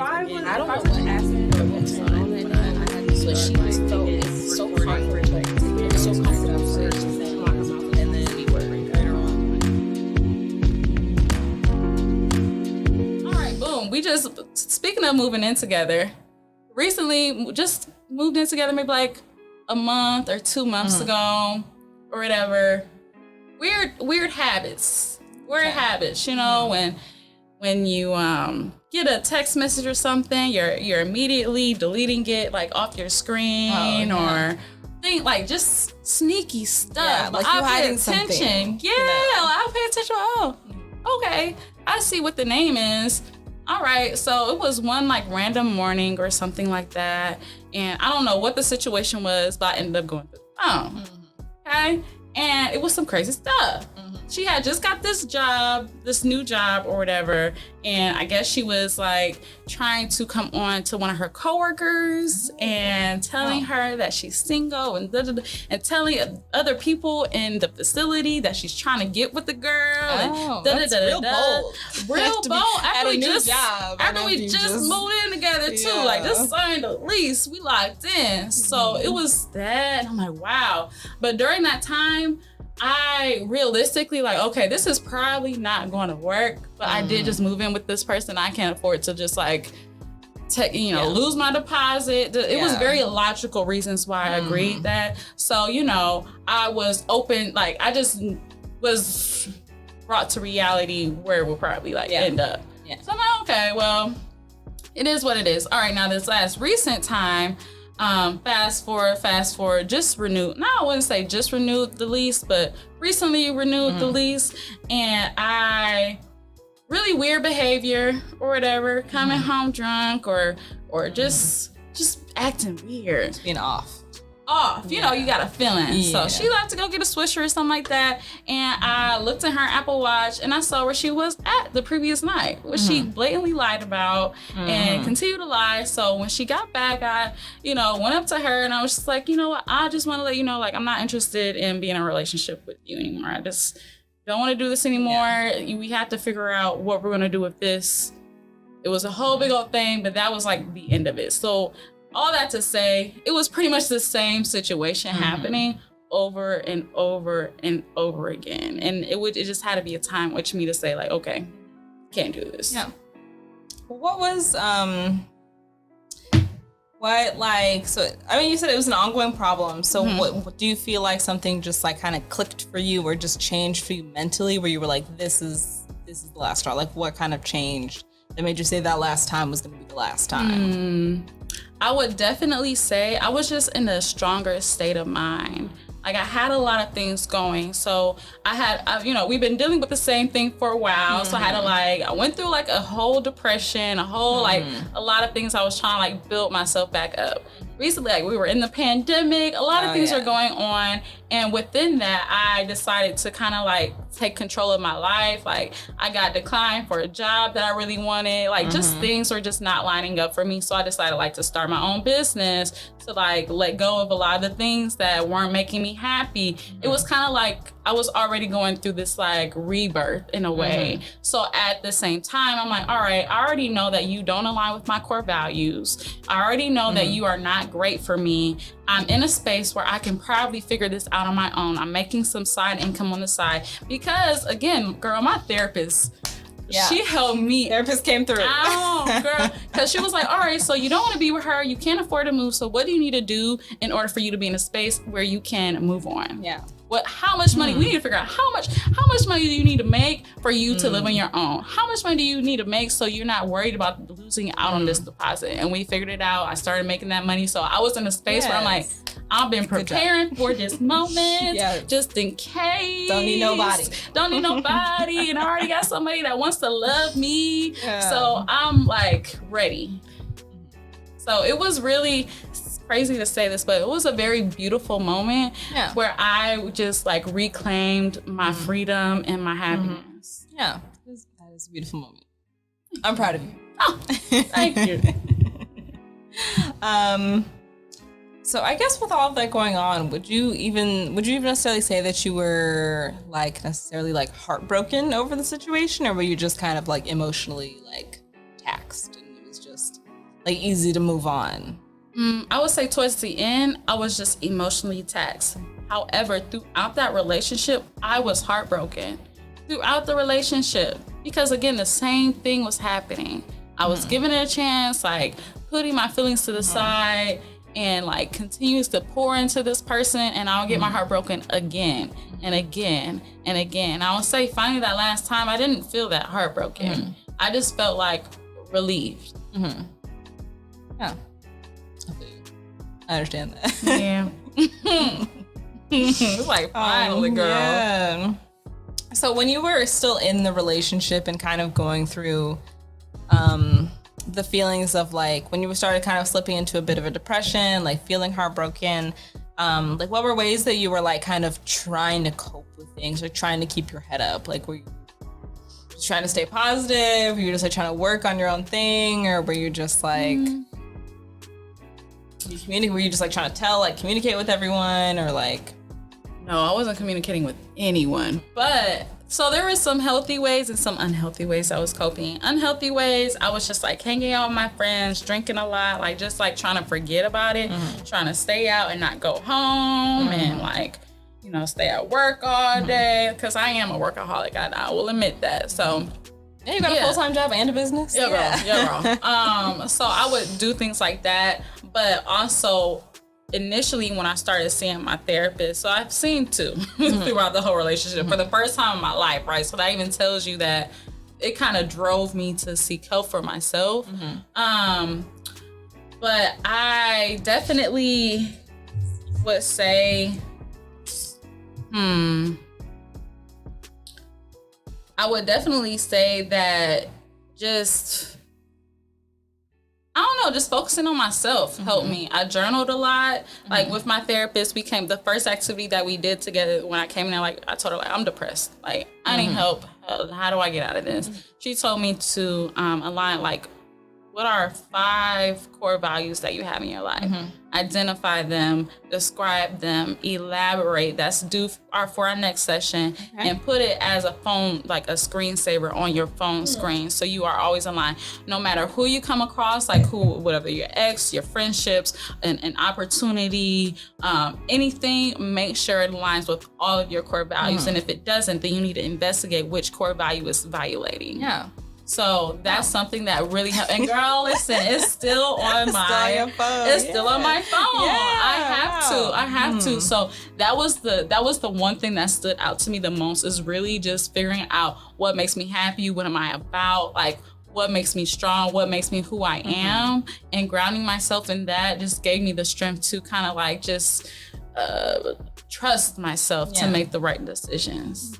I don't know what happened. I had to switch. She was so comfortable. It's so comfortable for her to say, and then we were later on. All right, boom. We just, speaking of moving in together, recently just moved in together maybe like a month or 2 months ago or whatever. Weird habits. You know, when you get a text message or something, you're immediately deleting it like off your screen or think like just sneaky stuff. Yeah, like you hiding something. Yeah, I'll pay attention. Oh, okay. I see what the name is. All right, so it was one like random morning or something like that, and I don't know what the situation was, but I ended up going through the phone. Okay, and it was some crazy stuff. She had just got this new job or whatever, and I guess she was like trying to come on to one of her coworkers and telling her that she's single and and telling other people in the facility that she's trying to get with the girl. That's real bold. Real bold. After we just moved in together too, like just signed the lease, we locked in. So it was that. I'm like, wow. But during that time, I realistically like, okay, this is probably not going to work, but I did just move in with this person. I can't afford to just like, lose my deposit. It was very logical reasons why I agreed that. So, I was open, like I just was brought to reality where we'll probably end up. Yeah. So I'm like, okay, well, it is what it is. All right, now this last recent time, fast forward, just renewed. No, I wouldn't say just renewed the lease, but recently renewed the lease. And I really weird behavior or whatever, coming home drunk or just acting weird. Being off. You know, you got a feeling. So she left to go get a Swisher or something like that. And I looked at her Apple Watch and I saw where she was at the previous night, which she blatantly lied about and continued to lie. So when she got back, I, went up to her and I was just like, you know what? I just want to let you know, like, I'm not interested in being in a relationship with you anymore. I just don't want to do this anymore. We have to figure out what we're going to do with this. It was a whole big old thing, but that was like the end of it. So all that to say, it was pretty much the same situation happening over and over and over again. And it just had to be a time for me to say like, okay, can't do this. Yeah. What was, so, I mean, you said it was an ongoing problem. So what do you feel like something just like kind of clicked for you or just changed for you mentally where you were like, this is the last straw? Like what kind of changed that made you say that last time was going to be the last time? I would definitely say I was just in a stronger state of mind. Like I had a lot of things going. So we've been dealing with the same thing for a while. So I went through like a whole depression, a whole a lot of things I was trying to like build myself back up. Recently, like we were in the pandemic, a lot of things are going on. And within that, I decided to kind of like take control of my life. Like I got declined for a job that I really wanted. Like just things were just not lining up for me. So I decided like to start my own business to like let go of a lot of the things that weren't making me happy. It was kind of like I was already going through this like rebirth in a way. So at the same time, I'm like, all right, I already know that you don't align with my core values. I already know that you are not great for me. I'm in a space where I can probably figure this out on my own. I'm making some side income on the side because again, girl, my therapist, she helped me. Therapist came through. Girl, because she was like, all right, so you don't want to be with her. You can't afford to move. So what do you need to do in order for you to be in a space where you can move on? Yeah. How much money, we need to figure out how much money do you need to make for you to live on your own? How much money do you need to make so you're not worried about losing out on this deposit? And we figured it out. I started making that money. So I was in a space where I'm like, I've been preparing for this moment just in case. Don't need nobody. And I already got somebody that wants to love me. Yeah. So I'm like ready. So it was really crazy to say this, but it was a very beautiful moment where I just like reclaimed my freedom and my happiness. Yeah, that is a beautiful moment. I'm proud of you. Oh, thank you. So I guess with all of that going on, would you even necessarily say that you were like necessarily like heartbroken over the situation, or were you just kind of like emotionally like taxed and it was just like easy to move on? I would say towards the end, I was just emotionally taxed. However, throughout that relationship, I was heartbroken throughout the relationship because, again, the same thing was happening. I was giving it a chance, like putting my feelings to the side and like continues to pour into this person, and I'll get my heart broken again and again and again. I would say finally that last time, I didn't feel that heartbroken. I just felt like relieved. Yeah. I understand that. Yeah. It's like, finally, girl. Yeah. So when you were still in the relationship and kind of going through the feelings of like, when you started kind of slipping into a bit of a depression, like feeling heartbroken, like what were ways that you were like kind of trying to cope with things or trying to keep your head up? Like were you just trying to stay positive? Were you just like trying to work on your own thing? Or were you just like... Were you just like trying to communicate with everyone or like? No, I wasn't communicating with anyone. But so there were some healthy ways and some unhealthy ways I was coping. Unhealthy ways, I was just like hanging out with my friends, drinking a lot, like just like trying to forget about it, trying to stay out and not go home and like, you know, stay at work all day because I am a workaholic. I will admit that. So. Yeah, you got a full-time job and a business? Yeah, girl. So I would do things like that. But also, initially, when I started seeing my therapist, so I've seen two throughout the whole relationship for the first time in my life, right? So that even tells you that it kind of drove me to seek help for myself. But I definitely would say, I would definitely say that just, I don't know, just focusing on myself helped me. I journaled a lot. Like with my therapist, the first activity that we did together when I came in there, like I told her, like, I'm depressed. Like, I need help. How do I get out of this? She told me to align, like, what are 5 core values that you have in your life? Identify them, describe them, elaborate. That's for our next session, and put it as a phone, like a screensaver on your phone screen, so you are always aligned. No matter who you come across, like whatever your ex, your friendships, an opportunity, anything, make sure it aligns with all of your core values. And if it doesn't, then you need to investigate which core value is violating. Yeah. So that's something that really helped. And girl, listen, it's still on my phone. It's still on my phone. Yeah, I have to. So that was the one thing that stood out to me the most, is really just figuring out what makes me happy, what am I about, like what makes me strong, what makes me who I am, and grounding myself in that just gave me the strength to kind of like just trust myself to make the right decisions.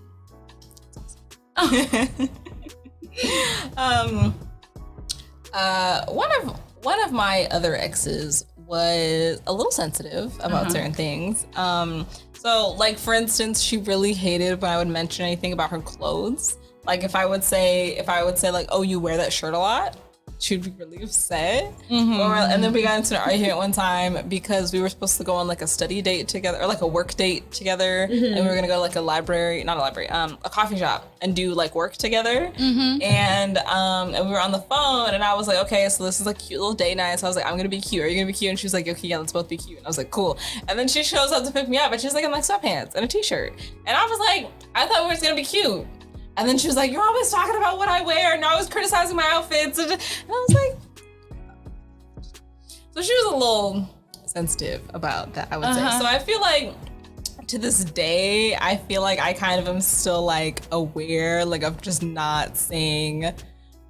One of my other exes was a little sensitive about certain things. So like, for instance, she really hated when I would mention anything about her clothes. Like if I would say like, oh, you wear that shirt a lot, she'd be really upset. And then we got into an argument one time because we were supposed to go on like a study date together, or like a work date together, and we were gonna go to like a coffee shop and do like work together. And we were on the phone, and I was like, okay, so this is like a cute little date night. So I was like, I'm gonna be cute. Are you gonna be cute? And she was like, okay, yeah, let's both be cute. And I was like, cool. And then she shows up to pick me up, and she's like in like sweatpants and a t-shirt. And I was like, I thought we were just gonna be cute. And then she was like, you're always talking about what I wear, and I was criticizing my outfits. And I was like, so she was a little sensitive about that, I would say. So I feel like to this day, I feel like I kind of am still like aware, like of just not saying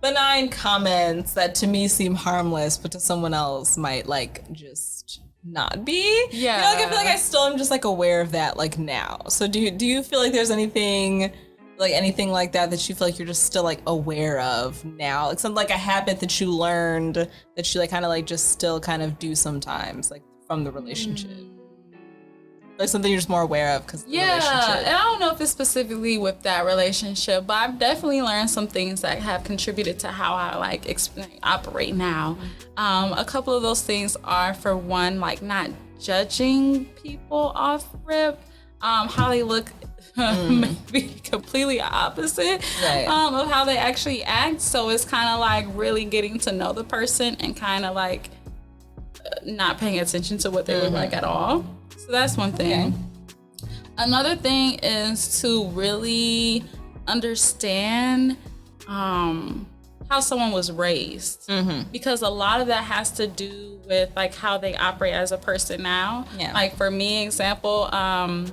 benign comments that to me seem harmless, but to someone else might like just not be. Yeah. You know, like I feel like I still am just like aware of that like now. So do you feel like there's anything like that you feel like you're just still like aware of now, like something like a habit that you learned that you like kind of like just still kind of do sometimes, like from the relationship, like something you're just more aware of because relationship? And I don't know if it's specifically with that relationship, but I've definitely learned some things that have contributed to how I like operate now. A couple of those things are, for one, like not judging people off rip, how they look maybe completely opposite of how they actually act. So it's kind of like really getting to know the person and kind of like not paying attention to what they look like at all. So that's one thing. Okay. Another thing is to really understand how someone was raised, because a lot of that has to do with like how they operate as a person now. Yeah. Like for me, example, I'm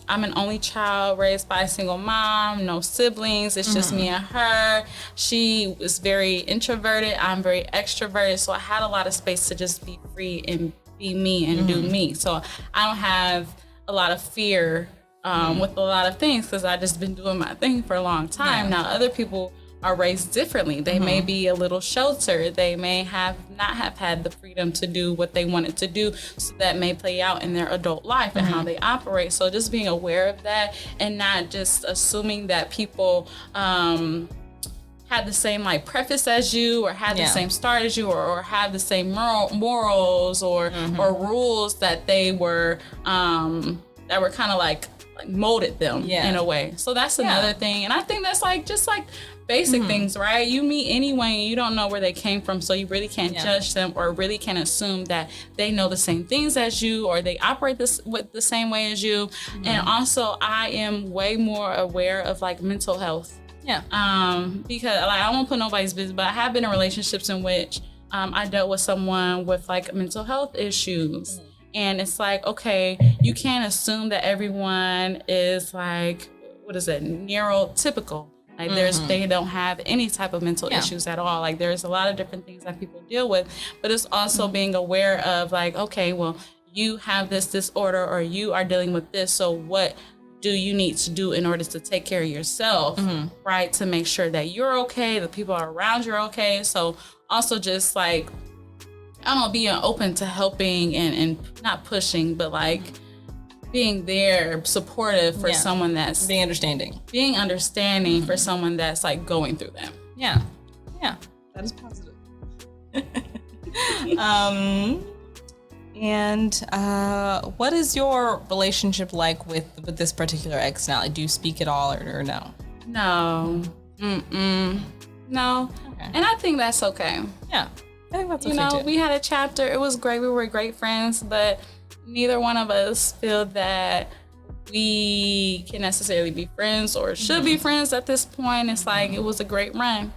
an only child raised by a single mom, no siblings. It's just me and her. She was very introverted. I'm very extroverted. So I had a lot of space to just be free and be me and do me. So I don't have a lot of fear with a lot of things because I just been doing my thing for a long time. Now other people are raised differently. They may be a little sheltered. They may not have had the freedom to do what they wanted to do. So that may play out in their adult life and how they operate. So just being aware of that and not just assuming that people had the same like preface as you or had the same start as you or have the same morals or rules that they were kind of like molded them in a way. So that's another thing. And I think that's like just like basic things, right? You meet anyone and you don't know where they came from, so you really can't judge them or really can't assume that they know the same things as you or they operate with the same way as you. And also I am way more aware of like mental health. Because like I won't put nobody's business, but I have been in relationships in which I dealt with someone with like mental health issues. And it's like, okay, you can't assume that everyone is like, what is it, neurotypical. Like they don't have any type of mental issues at all. Like there's a lot of different things that people deal with, but it's also being aware of like, okay, well, you have this disorder or you are dealing with this. So what do you need to do in order to take care of yourself, right? To make sure that you're okay, the people around you are okay. So also just like, I don't know, being open to helping and not pushing, but like being there, supportive for someone that's being understanding for someone that's like going through them. Yeah, that is positive. And what is your relationship like with this particular ex now? Like, do you speak at all or no? No. No. Okay. And I think that's okay. Yeah. I think that's okay too. We had a chapter. It was great. We were great friends, but neither one of us feel that we can necessarily be friends or should be friends at this point. It's like it was a great run.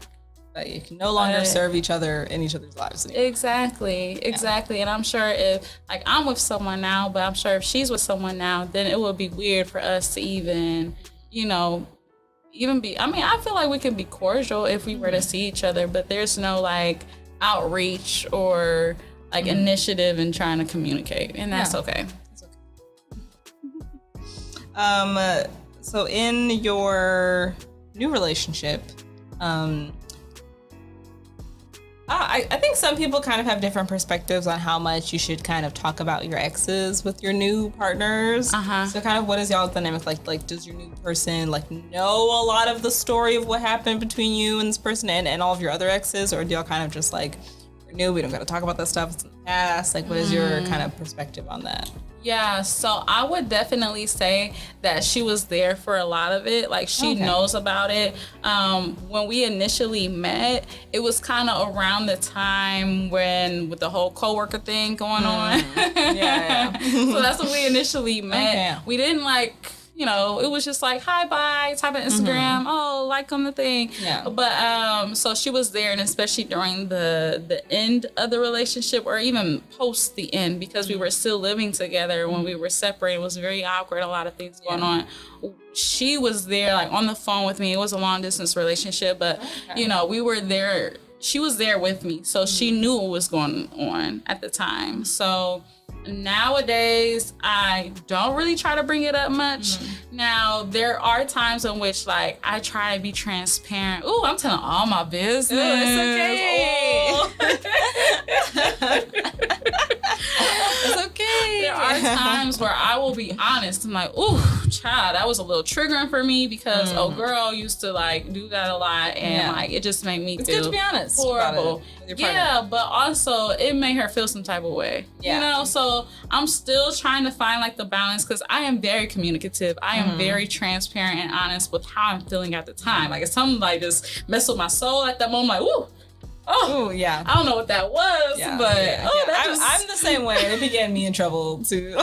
But you can no longer serve each other in each other's lives anymore. Exactly. And I'm sure if like I'm with someone now, but I'm sure if she's with someone now, then it would be weird for us to even be, I mean, I feel like we can be cordial if we were to see each other, but there's no like outreach or like initiative in trying to communicate, and that's okay. So in your new relationship, I think some people kind of have different perspectives on how much you should kind of talk about your exes with your new partners. So kind of what is y'all's dynamic like? Like, does your new person like know a lot of the story of what happened between you and this person and all of your other exes, or do y'all kind of just like, we're new, we don't got to talk about that stuff, it's in the past? Like, what is your kind of perspective on that? Yeah, so I would definitely say that she was there for a lot of it. Like, she knows about it. When we initially met, it was kind of around the time with the whole coworker thing going on. So that's when we initially met. We didn't like, it was just like, hi, bye, type of Instagram. Oh, like on the thing. But so she was there, and especially during the end of the relationship, or even post the end, because we were still living together when we were separated. It was very awkward, a lot of things going on. She was there like on the phone with me. It was a long distance relationship, but we were there. She was there with me, so she knew what was going on at the time. So nowadays, I don't really try to bring it up much. Now, there are times in which, like, I try to be transparent. Ooh, I'm telling all my business. It's okay. It's okay. There are times where I will be be honest. I'm like, ooh, child, that was a little triggering for me because girl used to like do that a lot, and like it just made me feel good to be honest horrible. about it with your partner. Yeah, but also it made her feel some type of way. You know, so I'm still trying to find like the balance because I am very communicative. I am very transparent and honest with how I'm feeling at the time. Like if something like just mess with my soul at that moment, like, ooh. Oh, yeah. I don't know what that was, but I'm the same way. It began me in trouble too.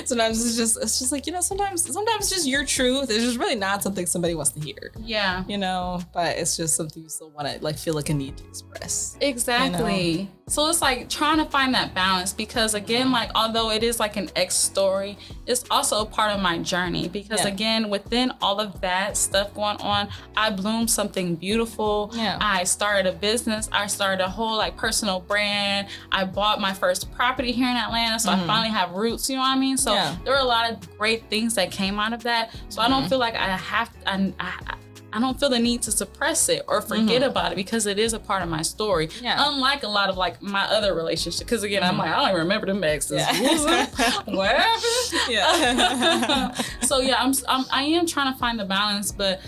Sometimes it's just like, you know, sometimes it's just your truth. It's just really not something somebody wants to hear. Yeah. You know, but it's just something you still want to like feel like a need to express. Exactly. You know? So it's like trying to find that balance because again, like although it is like an ex story, it's also a part of my journey because again, within all of that stuff going on, I bloomed something beautiful. Yeah. I started a business. I started a whole like personal brand. I bought my first property here in Atlanta. So I finally have roots, you know what I mean? So there were a lot of great things that came out of that. So I don't feel like I don't feel the need to suppress it or forget about it because it is a part of my story. Yeah. Unlike a lot of like my other relationships, because again, I'm like, I don't even remember them exes. Yeah. What happened? Yeah. So yeah, I am trying to find the balance, but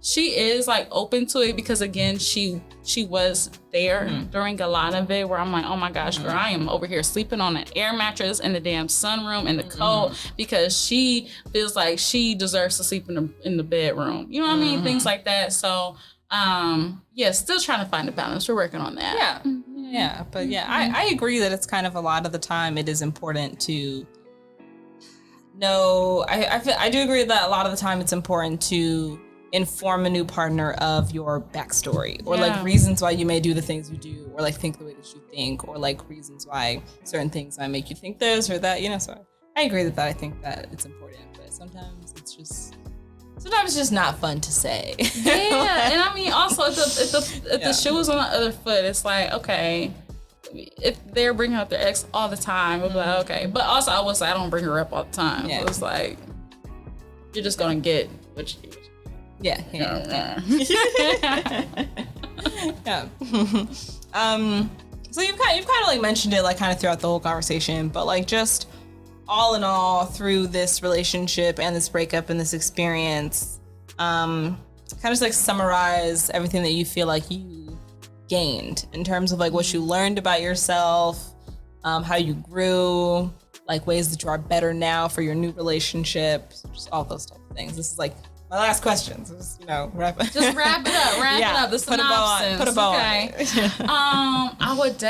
she is like open to it because again, she was there during a lot of it where I'm like, oh my gosh, girl, I am over here sleeping on an air mattress in the damn sunroom in the cold because she feels like she deserves to sleep in the bedroom. You know what I mean? Things like that. So still trying to find a balance. We're working on that. Yeah. Yeah. But yeah, I agree that it's kind of a lot of the time it is important to know. I do agree that a lot of the time it's important to inform a new partner of your backstory or like reasons why you may do the things you do or like think the way that you think or like reasons why certain things might make you think this or that, you know. So I agree that I think that it's important, but sometimes it's just not fun to say. Yeah, and I mean also if the shoe was on the other foot, it's like, okay, if they're bringing up their ex all the time, we'll be like, okay. But also I will say I don't bring her up all the time. Yeah. So it's like you're just gonna get what you Yeah. So you've kind of like mentioned it like kind of throughout the whole conversation, but like just all in all through this relationship and this breakup and this experience, kind of just like summarize everything that you feel like you gained in terms of like what you learned about yourself, how you grew, like ways that you are better now for your new relationship, just all those types of things. This is like my last question. So just, wrap it up. Just wrap it up. Wrap it up. The synopsis. Put a bow on it. I would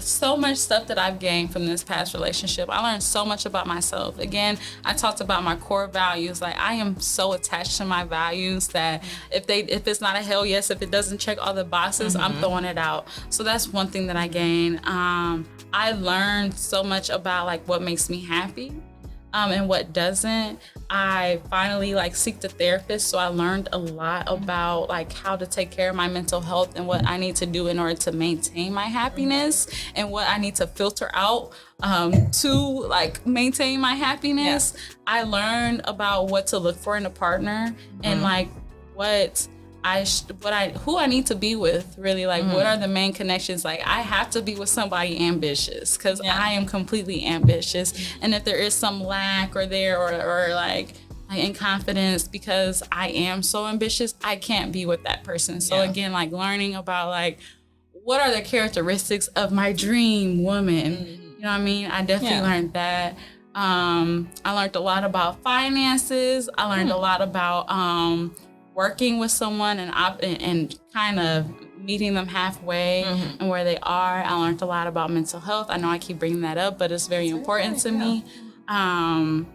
so much stuff that I've gained from this past relationship. I learned so much about myself. Again, I talked about my core values. Like I am so attached to my values that if it's not a hell yes, if it doesn't check all the boxes, I'm throwing it out. So that's one thing that I gained. I learned so much about like what makes me happy. And what doesn't. I finally seeked a therapist, so I learned a lot about how to take care of my mental health and what I need to do in order to maintain my happiness and what I need to filter out to maintain my happiness. Yeah. I learned about what to look for in a partner and who I need to be with, really, what are the main connections. I have to be with somebody ambitious because I am completely ambitious. And if there is some lack or in confidence because I am so ambitious, I can't be with that person. So again, learning about what are the characteristics of my dream woman. You know what I mean? I definitely learned that. I learned a lot about finances. I learned a lot about working with someone and kind of meeting them halfway and where they are. I learned a lot about mental health. I know I keep bringing that up, but it's very important to me. I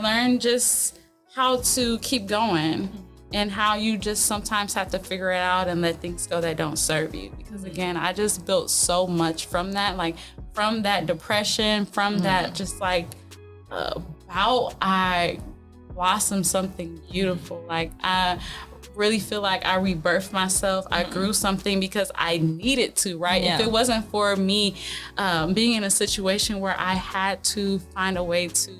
learned just how to keep going and how you just sometimes have to figure it out and let things go that don't serve you. Because again, I just built so much from that, from that depression, from that just I blossomed something beautiful. I really feel like I rebirthed myself. I grew something because I needed to, right? Yeah. If it wasn't for me being in a situation where I had to find a way to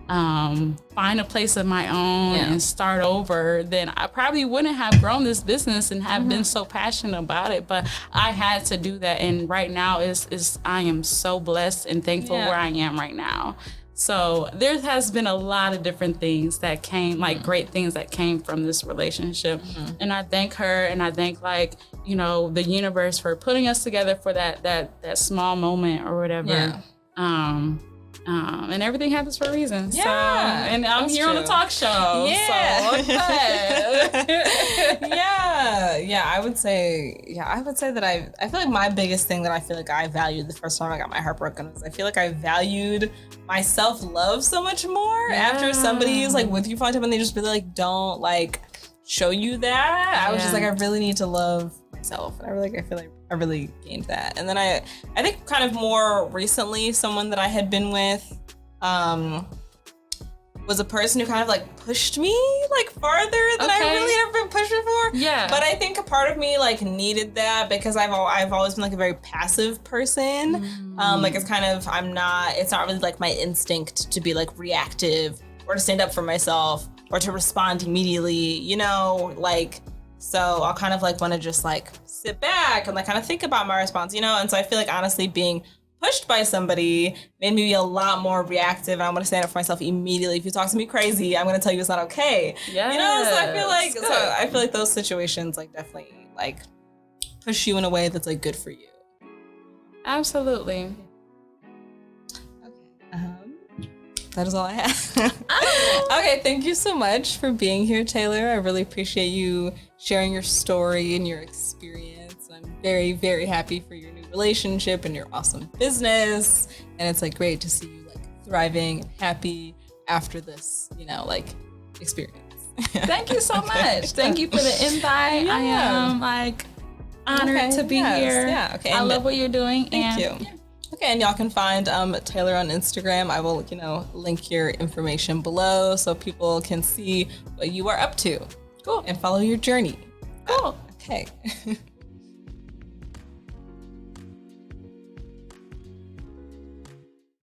find a place of my own and start over, then I probably wouldn't have grown this business and have been so passionate about it. But I had to do that, and right now is I am so blessed and thankful where I am right now. So there has been a lot of different things that came, like great things that came from this relationship. And I thank her, and I thank the universe for putting us together for that small moment or whatever. And everything happens for a reason. Yeah, so, and I'm here on the talk show. Yeah. So okay. I would say that I feel like my biggest thing that I feel like I valued the first time I got my heart broken was I feel like I valued my self-love so much more after somebody's like with you for a long time and they just really like don't like show you that. I was just like, I really need to love myself. And I feel like I really gained that. And then I think kind of more recently, someone that I had been with was a person who kind of like pushed me like farther than I really ever been pushed before. Yeah. But I think a part of me like needed that because I've always been like a very passive person. Like it's not really like my instinct to be like reactive or to stand up for myself or to respond immediately, so I'll kind of like want to just like sit back and like kind of think about my response, and so I feel like honestly being pushed by somebody made me be a lot more reactive, and I'm gonna stand up for myself immediately. If you talk to me crazy, I'm gonna tell you it's not okay. So I feel like those situations like definitely like push you in a way that's like good for you. Absolutely. That is all I have. Okay, thank you so much for being here, Taylor. I really appreciate you sharing your story and your experience. I'm very, very happy for your new relationship and your awesome business. And it's like great to see you like thriving and happy after this, experience. Thank you so much. Thank you for the invite. I am like honored to be here. Yeah. Okay. I love what you're doing. Thank you. Yeah. Okay, and y'all can find Taylor on Instagram. I will, link your information below so people can see what you are up to. Cool. And follow your journey. Cool. Okay.